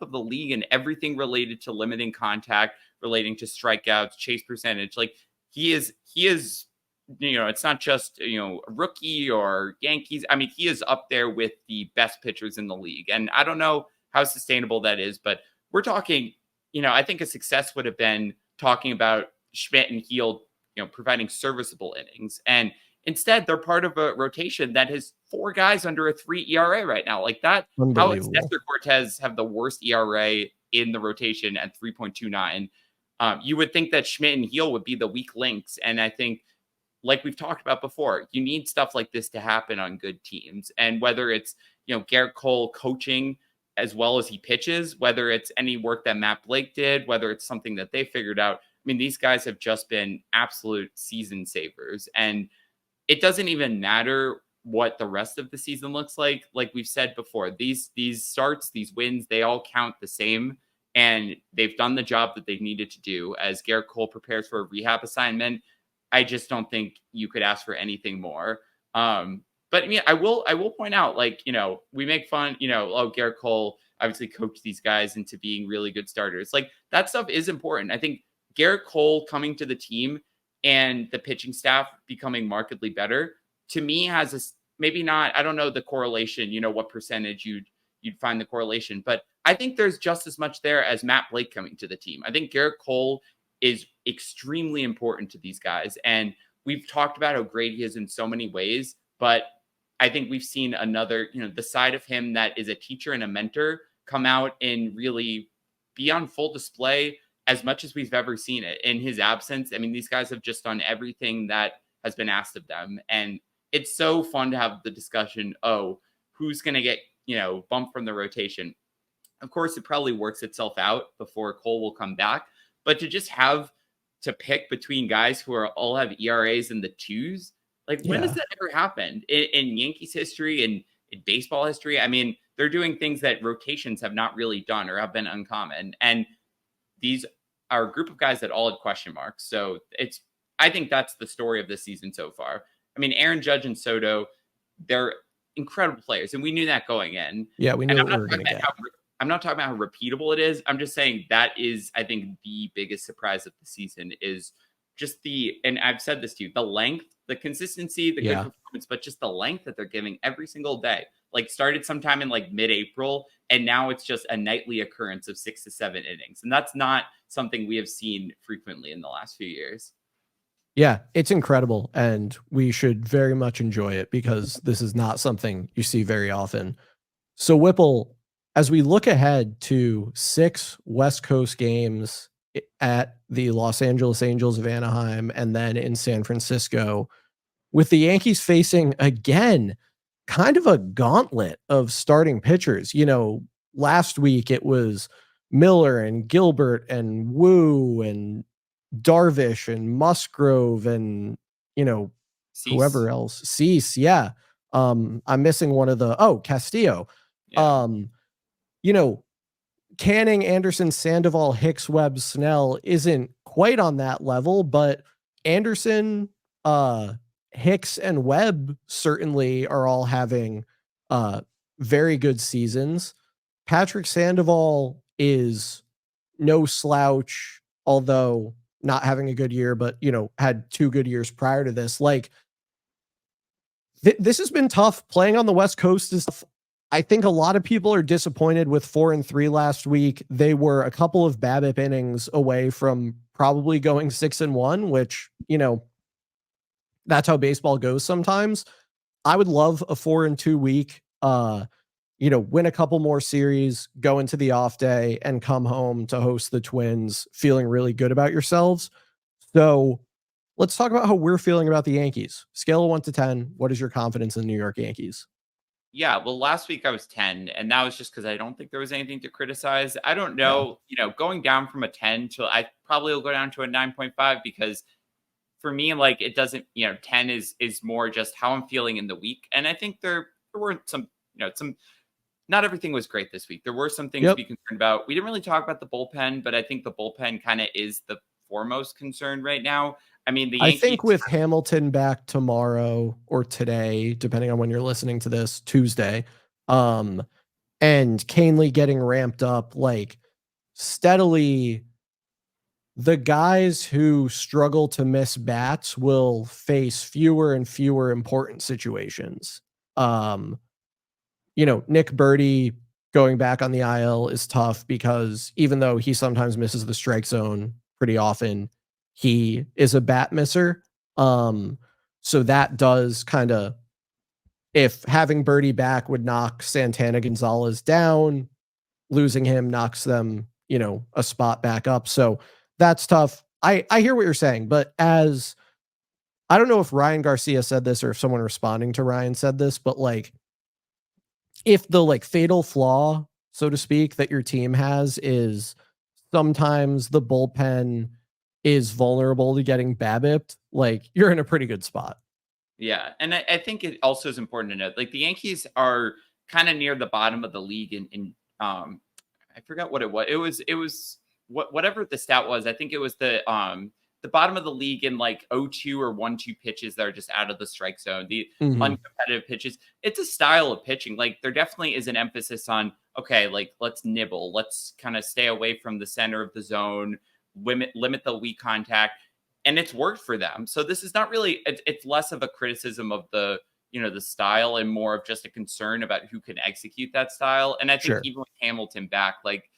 of the league in everything related to limiting contact, relating to strikeouts, chase percentage. Like he is, it's not just, a rookie or Yankees. I mean, he is up there with the best pitchers in the league. And I don't know how sustainable that is, but we're talking, I think a success would have been talking about Schmidt and Heel, providing serviceable innings. And instead, they're part of a rotation that has 4 guys under a 3 ERA right now. Like that, how does Unbelievable. Nestor Cortez have the worst ERA in the rotation at 3.29? You would think that Schmidt and Heel would be the weak links. And I think, like we've talked about before, you need stuff like this to happen on good teams. And whether it's, Garrett Cole coaching as well as he pitches, whether it's any work that Matt Blake did, whether it's something that they figured out. I mean, these guys have just been absolute season savers. And it doesn't even matter what the rest of the season looks like. Like we've said before, these starts, these wins, they all count the same. And they've done the job that they needed to do. As Garrett Cole prepares for a rehab assignment, I just don't think you could ask for anything more. But I mean, I will point out, like, we make fun, oh, Garrett Cole obviously coached these guys into being really good starters. Like that stuff is important. I think Garrett Cole coming to the team and the pitching staff becoming markedly better, to me, has a maybe not, I don't know the correlation, what percentage you'd find the correlation, but I think there's just as much there as Matt Blake coming to the team. I think Garrett Cole is extremely important to these guys. And we've talked about how great he is in so many ways, but I think we've seen another, the side of him that is a teacher and a mentor come out and really be on full display as much as we've ever seen it. In his absence, I mean, these guys have just done everything that has been asked of them. And it's so fun to have the discussion, oh, who's going to get, bumped from the rotation? Of course, it probably works itself out before Cole will come back. But to just have to pick between guys who all have ERAs in the 2s, like when has that ever happened in Yankees history and in baseball history? I mean, they're doing things that rotations have not really done or have been uncommon. And these are a group of guys that all had question marks. So I think that's the story of this season so far. I mean, Aaron Judge and Soto, they're incredible players. And we knew that going in. Yeah, we knew what we were going to get. I'm not talking about how repeatable it is. I'm just saying that is, I think, the biggest surprise of the season is just and I've said this to you, the length, the consistency, the good performance, but just the length that they're giving every single day. Like started sometime in like mid-April, and now it's just a nightly occurrence of 6 to 7 innings. And that's not something we have seen frequently in the last few years. Yeah, it's incredible. And we should very much enjoy it because this is not something you see very often. So Whipple, as we look ahead to 6 West Coast games at the Los Angeles Angels of Anaheim and then in San Francisco, with the Yankees facing again kind of a gauntlet of starting pitchers. Last week it was Miller and Gilbert and Wu and Darvish and Musgrove and, Cease. Whoever else. Cease, yeah. I'm missing one of Castillo. Yeah. Canning, Anderson, Sandoval, Hicks, Webb, Snell isn't quite on that level, but Anderson, Hicks, and Webb certainly are all having very good seasons. Patrick Sandoval is no slouch, although not having a good year, but had 2 good years prior to this. Like this has been tough. Playing on the West Coast is tough. I think a lot of people are disappointed with 4-3 last week. They were a couple of BABIP innings away from probably going 6-1, which, that's how baseball goes sometimes. I would love a 4-2 week, win a couple more series, go into the off day and come home to host the Twins feeling really good about yourselves. So let's talk about how we're feeling about the Yankees. Scale of 1 to 10. What is your confidence in the New York Yankees? Yeah, well, last week I was 10, and that was just because I don't think there was anything to criticize. I don't Yeah. know, going down from a 10 to I probably will go down to a 9.5 because for me, like it doesn't, 10 is more just how I'm feeling in the week. And I think there were some, some not everything was great this week. There were some things to Yep. be concerned about. We didn't really talk about the bullpen, but I think the bullpen kind of is the foremost concern right now. I mean, the I Yankees. think with Hamilton back tomorrow or today, depending on when you're listening to this, Tuesday, and Canely getting ramped up like steadily, the guys who struggle to miss bats will face fewer and fewer important situations. Um, Nick Birdie going back on the IL is tough because even though he sometimes misses the strike zone pretty often, he is a bat misser. So that does kind of, if having Birdie back would knock Santana Gonzalez down, losing him knocks them, a spot back up. So that's tough. I hear what you're saying, but as I don't know if Ryan Garcia said this or if someone responding to Ryan said this, but like if the like fatal flaw, so to speak, that your team has is sometimes the bullpen is vulnerable to getting BABIP'd, like you're in a pretty good spot. Yeah, and I think it also is important to note, like the Yankees are kind of near the bottom of the league I forgot what it was. It was whatever the stat was. I think it was the bottom of the league in like 0-2 or 1-2 pitches that are just out of the strike zone. The Mhm. uncompetitive pitches. It's a style of pitching. Like there definitely is an emphasis on okay, like let's nibble, let's kind of stay away from the center of the zone, limit the weak contact, and it's worked for them. So this is not really it's less of a criticism of the style and more of just a concern about who can execute that style. And I think Sure. even with Hamilton back, like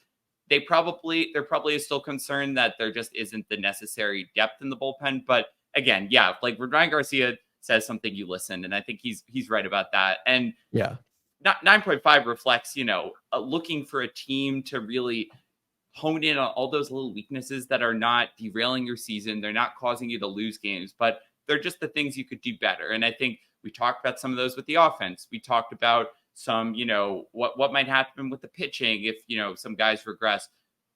there probably is still concern that there just isn't the necessary depth in the bullpen. But again, yeah, like Ryan Garcia says something, you listen, and I think he's right about that. And Yeah. not 9.5 reflects, looking for a team to really hone in on all those little weaknesses that are not derailing your season. They're not causing you to lose games, but they're just the things you could do better. And I think we talked about some of those with the offense. We talked about some, what might happen with the pitching if, some guys regress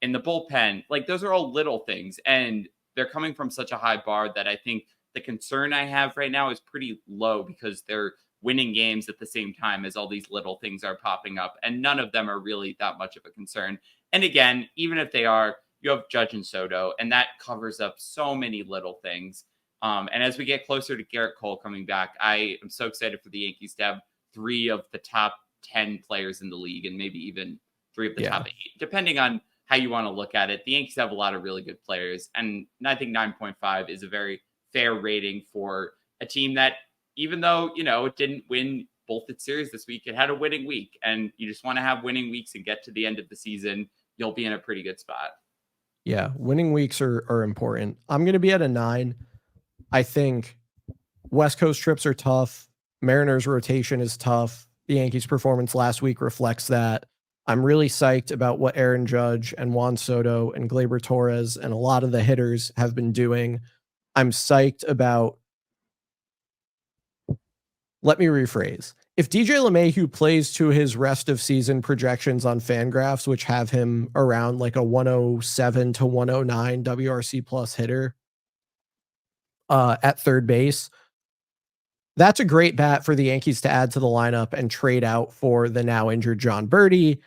in the bullpen. Like those are all little things. And they're coming from such a high bar that I think the concern I have right now is pretty low because they're winning games at the same time as all these little things are popping up. And none of them are really that much of a concern. And again, even if they are, you have Judge and Soto, and that covers up so many little things. And as we get closer to Garrett Cole coming back, I am so excited for the Yankees to have 3 of the top 10 players in the league and maybe even 3 of the Yeah. top 8, depending on how you want to look at it. The Yankees have a lot of really good players, and I think 9.5 is a very fair rating for a team that, even though, it didn't win both its series this week, it had a winning week. And you just want to have winning weeks and get to the end of the season, you'll be in a pretty good spot. Yeah. Winning weeks are important. I'm going to be at a 9. I think West Coast trips are tough. Mariners rotation is tough. The Yankees performance last week reflects that. I'm really psyched about what Aaron Judge and Juan Soto and Gleyber Torres and a lot of the hitters have been doing. I'm psyched about, let me rephrase. If DJ LeMahieu plays to his rest of season projections on Fangraphs, which have him around like a 107 to 109 WRC plus hitter at third base, that's a great bat for the Yankees to add to the lineup and trade out for the now injured John Birdie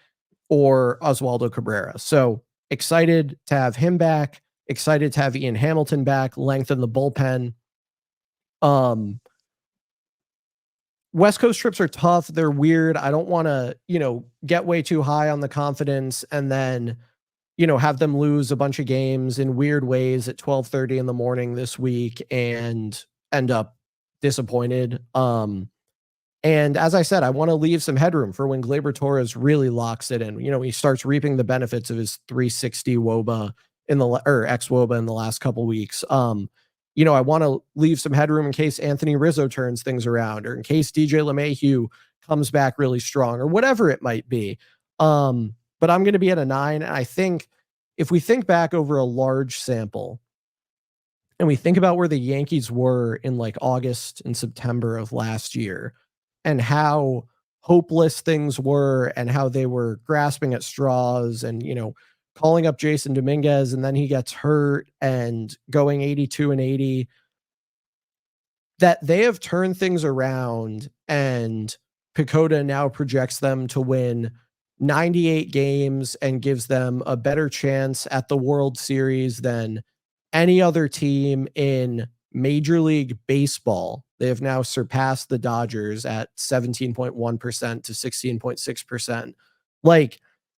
or Oswaldo Cabrera. So excited to have him back, excited to have Ian Hamilton back, lengthen the bullpen. West Coast trips are tough. They're weird. I don't want to, get way too high on the confidence and then, have them lose a bunch of games in weird ways at 12:30 in the morning this week and end up disappointed. And as I said, I want to leave some headroom for when Gleyber Torres really locks it in. He starts reaping the benefits of his 360 WOBA or ex WOBA in the last couple weeks. I want to leave some headroom in case Anthony Rizzo turns things around or in case DJ LeMahieu comes back really strong or whatever it might be. But I'm going to be at a 9. And I think if we think back over a large sample and we think about where the Yankees were in like August and September of last year and how hopeless things were and how they were grasping at straws and, calling up Jason Dominguez, and then he gets hurt and going 82-80, that they have turned things around, and PECOTA now projects them to win 98 games and gives them a better chance at the World Series than any other team in Major League Baseball. They have now surpassed the Dodgers at 17.1% to 16.6%. Like,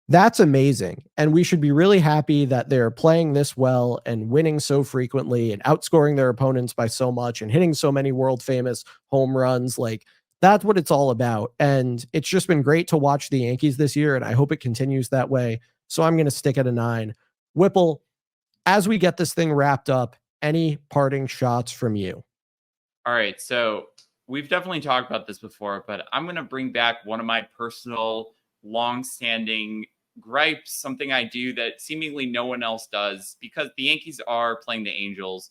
that's amazing. And we should be really happy that they're playing this well and winning so frequently and outscoring their opponents by so much and hitting so many world famous home runs. Like, that's what it's all about. And it's just been great to watch the Yankees this year, and I hope it continues that way. So I'm going to stick at a 9. Whipple, as we get this thing wrapped up, any parting shots from you? All right. So we've definitely talked about this before, but I'm going to bring back one of my personal long-standing gripes, something I do that seemingly no one else does, because the Yankees are playing the Angels.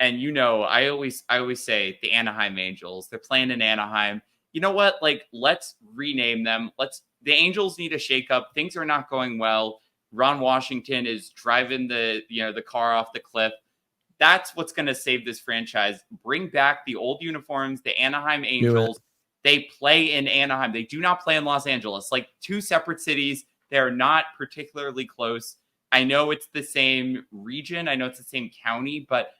And I always say the Anaheim Angels. They're playing in Anaheim. You know what? Like, let's rename them. The Angels need a shakeup. Things are not going well. Ron Washington is driving the car off the cliff. That's what's going to save this franchise. Bring back the old uniforms, the Anaheim Angels. They play in Anaheim. They do not play in Los Angeles. Like, two separate cities. They're not particularly close. I know it's the same region. I know it's the same county, but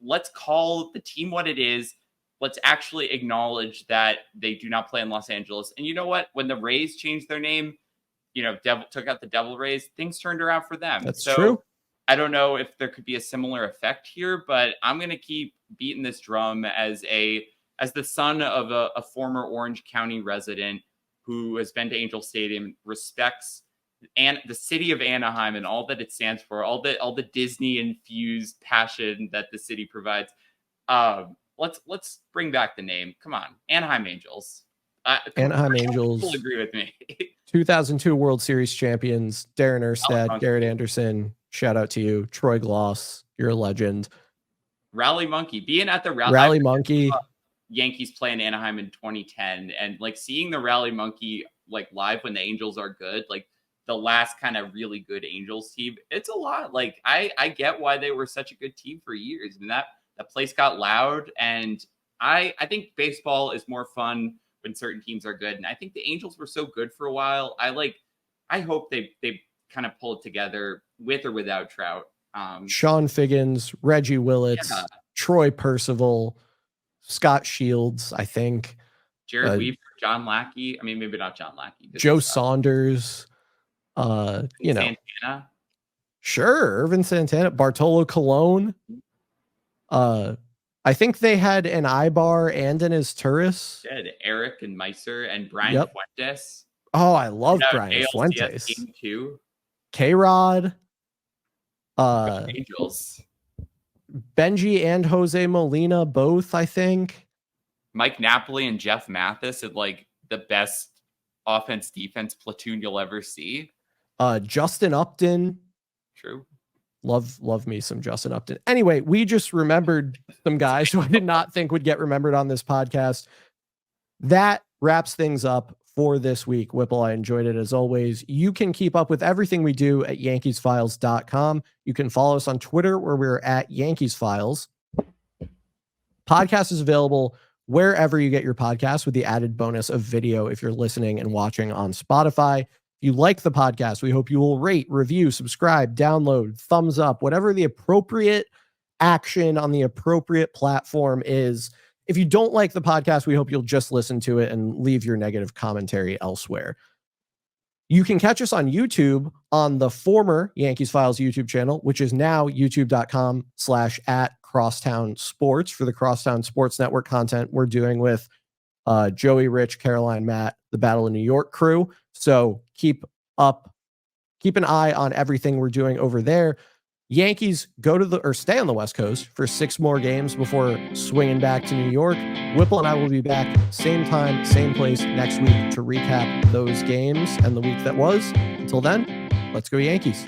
let's call the team what it is. Let's actually acknowledge that they do not play in Los Angeles. And you know what? When the Rays changed their name, took out the Devil Rays, things turned around for them. That's true. I don't know if there could be a similar effect here, but I'm going to keep beating this drum as the son of a former Orange County resident who has been to Angel Stadium, respects and the city of Anaheim and all that it stands for, all the Disney infused passion that the city provides. Let's bring back the name. Come on, Anaheim Angels. Anaheim Angels will agree with me. 2002 World Series champions, Darren Erstad, Garrett Anderson. Shout out to you, Troy Gloss. You're a legend. Rally Monkey, being at the Rally Monkey. Yankees play in Anaheim in 2010, and like seeing the Rally Monkey like live when the Angels are good, like the last kind of really good Angels team. It's a lot. Like I get why they were such a good team for years, and that place got loud. And I think baseball is more fun when certain teams are good. And I think the Angels were so good for a while. I hope they kind of pull it together with or without Trout. Sean Figgins, Reggie Willits, Troy Percival, Scott Shields, I think. Jared Weaver, John Lackey. I mean, maybe not John Lackey. Joe Saunders. Santana. Sure, Irvin Santana, Bartolo Colon. I think they had an Ibar and an Izturis. Yeah, Eric and Meiser and Brian Fuentes. Oh, I love Brian Fuentes. Too. K-Rod. Angels. Benji and Jose Molina, both, I think. Mike Napoli and Jeff Mathis had like the best offense-defense platoon you'll ever see. Justin Upton. True. Love me some Justin Upton. Anyway, we just remembered some guys who I did not think would get remembered on this podcast. That wraps things up for this week. Whipple, I enjoyed it as always. You can keep up with everything we do at YankeesFiles.com. You can follow us on Twitter, where we're at YankeesFiles. Podcast is available wherever you get your podcasts, with the added bonus of video if you're listening and watching on Spotify. If you like the podcast, we hope you will rate, review, subscribe, download, thumbs up, whatever the appropriate action on the appropriate platform is. If you don't like the podcast, we hope you'll just listen to it and leave your negative commentary elsewhere. You can catch us on YouTube on the former Yankees Files YouTube channel, which is now youtube.com/@Crosstown Sports, for the Crosstown Sports Network content we're doing with Joey, Rich, Caroline, Matt, the Battle of New York crew. So keep an eye on everything we're doing over there. Yankees stay on the West Coast for 6 more games before swinging back to New York. Whipple and I will be back same time, same place next week to recap those games and the week that was. Until then, let's go Yankees.